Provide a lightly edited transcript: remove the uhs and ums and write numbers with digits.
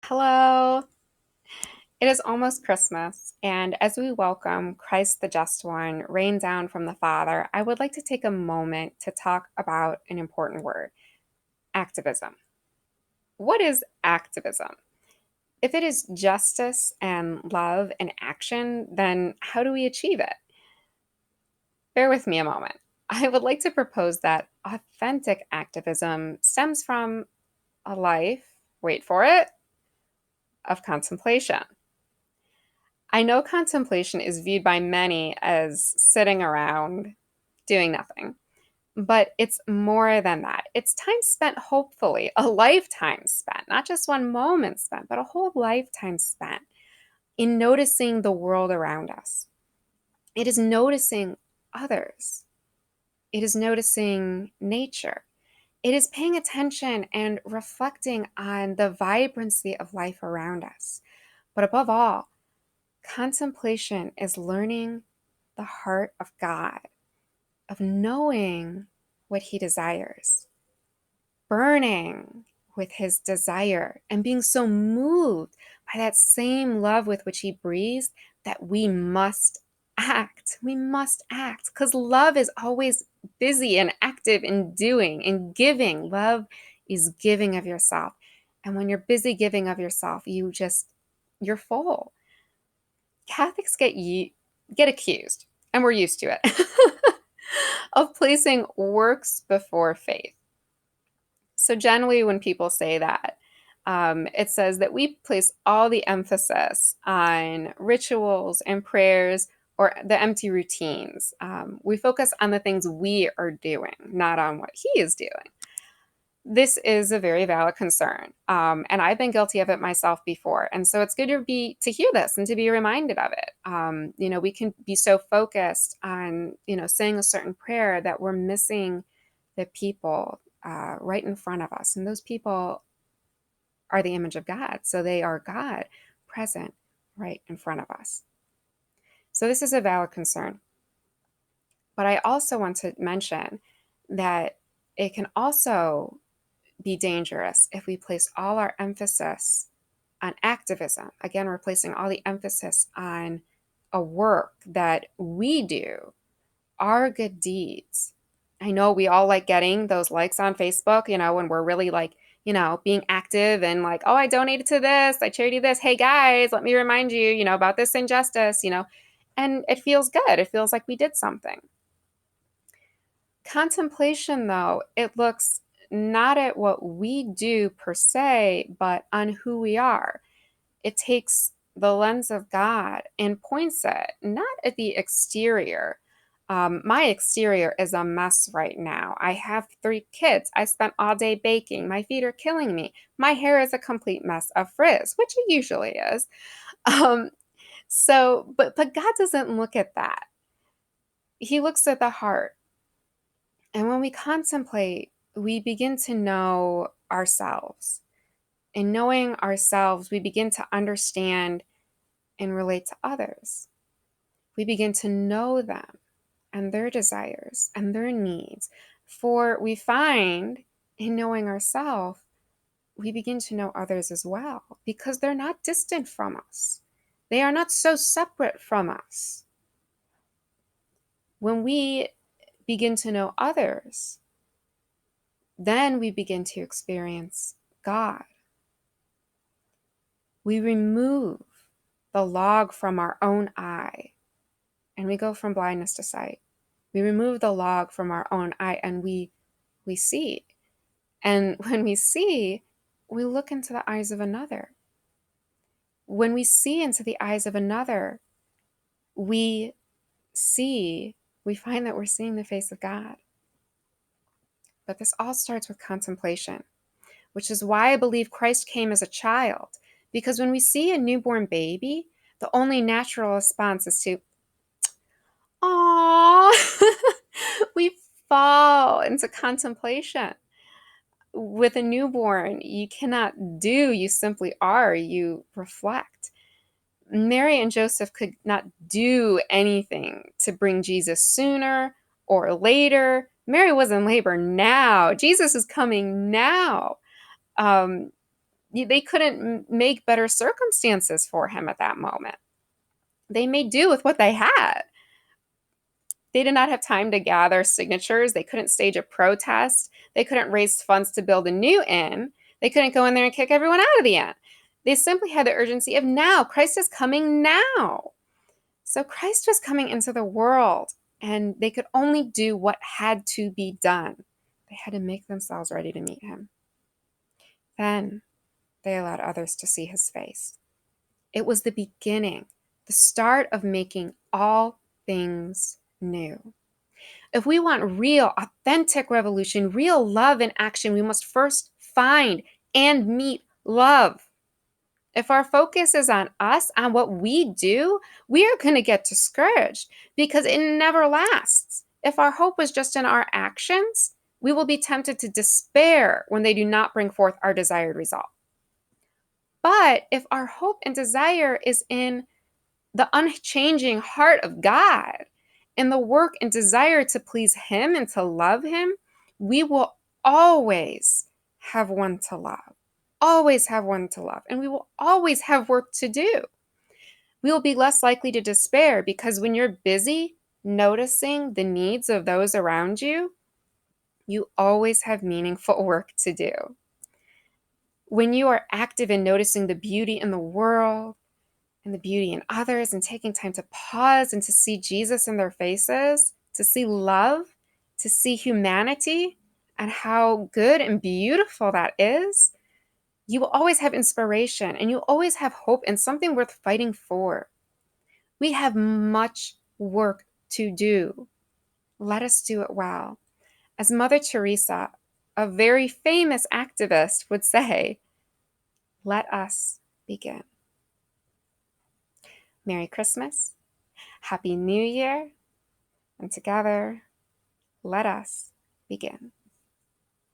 Hello. It is almost Christmas, and as we welcome Christ the Just One rain down from the Father, I would like to take a moment to talk about an important word: activism. What is activism? If it is justice and love and action, then how do we achieve it? Bear with me a moment. I would like to propose that authentic activism stems from a life, wait for it, of contemplation. I know contemplation is viewed by many as sitting around doing nothing, but it's more than that. It's time spent, hopefully, a lifetime spent, not just one moment spent, but a whole lifetime spent in noticing the world around us. It is noticing others, it is noticing nature, it is paying attention and reflecting on the vibrancy of life around us. But above all, contemplation is learning the heart of God, of knowing what He desires, burning with His desire, and being so moved by that same love with which He breathes that we must act. We must act because love is always busy and active in doing and giving. Love is giving of yourself. And when you're busy giving of yourself, you're full. Catholics get accused, and we're used to it, of placing works before faith. So generally, when people say that, it says that we place all the emphasis on rituals and prayers or the empty routines. We focus on the things we are doing, not on what He is doing. This is a very valid concern, and I've been guilty of it myself before. And so it's good to hear this and to be reminded of it. We can be so focused on saying a certain prayer that we're missing the people right in front of us, and those people are the image of God, so they are God present right in front of us. So this is a valid concern, but I also want to mention that it can also be dangerous if we place all our emphasis on activism. Again, we're placing all the emphasis on a work that we do, our good deeds. I know we all like getting those likes on Facebook, when we're really like, being active and like, oh, I donated to this, I charity this. Hey guys, let me remind you, about this injustice, and it feels good. It feels like we did something. Contemplation, though, it looks not at what we do per se, but on who we are. It takes the lens of God and points it not at the exterior. My exterior is a mess right now. I have 3 kids. I spent all day baking. My feet are killing me. My hair is a complete mess of frizz, which it usually is. Um, but God doesn't look at that. He looks at the heart. And when we contemplate, we begin to know ourselves. In knowing ourselves, we begin to understand and relate to others. We begin to know them and their desires and their needs. For we find in knowing ourselves, we begin to know others as well because they're not distant from us. They are not so separate from us. When we begin to know others, then we begin to experience God. We remove the log from our own eye and we go from blindness to sight. We remove the log from our own eye and we see. And when we see, we look into the eyes of another. When we see into the eyes of another, we we find that we're seeing the face of God. But this all starts with contemplation, which is why I believe Christ came as a child. Because when we see a newborn baby, the only natural response is to, "Aww." We fall into contemplation. With a newborn, you cannot do, you simply are, you reflect. Mary and Joseph could not do anything to bring Jesus sooner or later. Mary was in labor now. Jesus is coming now. Um, They couldn't make better circumstances for him at that moment. They made do with what they had. They did not have time to gather signatures. They couldn't stage a protest. They couldn't raise funds to build a new inn. They couldn't go in there and kick everyone out of the inn. They simply had the urgency of now. Christ is coming now. So Christ was coming into the world, and they could only do what had to be done. They had to make themselves ready to meet him. Then they allowed others to see his face. It was the beginning, the start of making all things new. If we want real, authentic revolution, real love in action, we must first find and meet love. If our focus is on us, on what we do, we are going to get discouraged because it never lasts. If our hope is just in our actions, we will be tempted to despair when they do not bring forth our desired result. But if our hope and desire is in the unchanging heart of God, in the work and desire to please Him and to love Him, we will always have one to love. Always have one to love. And we will always have work to do. We will be less likely to despair because when you're busy noticing the needs of those around you, you always have meaningful work to do. When you are active in noticing the beauty in the world, and the beauty in others, and taking time to pause and to see Jesus in their faces, to see love, to see humanity, and how good and beautiful that is, you will always have inspiration and you always have hope and something worth fighting for. We have much work to do. Let us do it well. As Mother Teresa, a very famous activist, would say, let us begin. Merry Christmas. Happy New Year. And together, let us begin.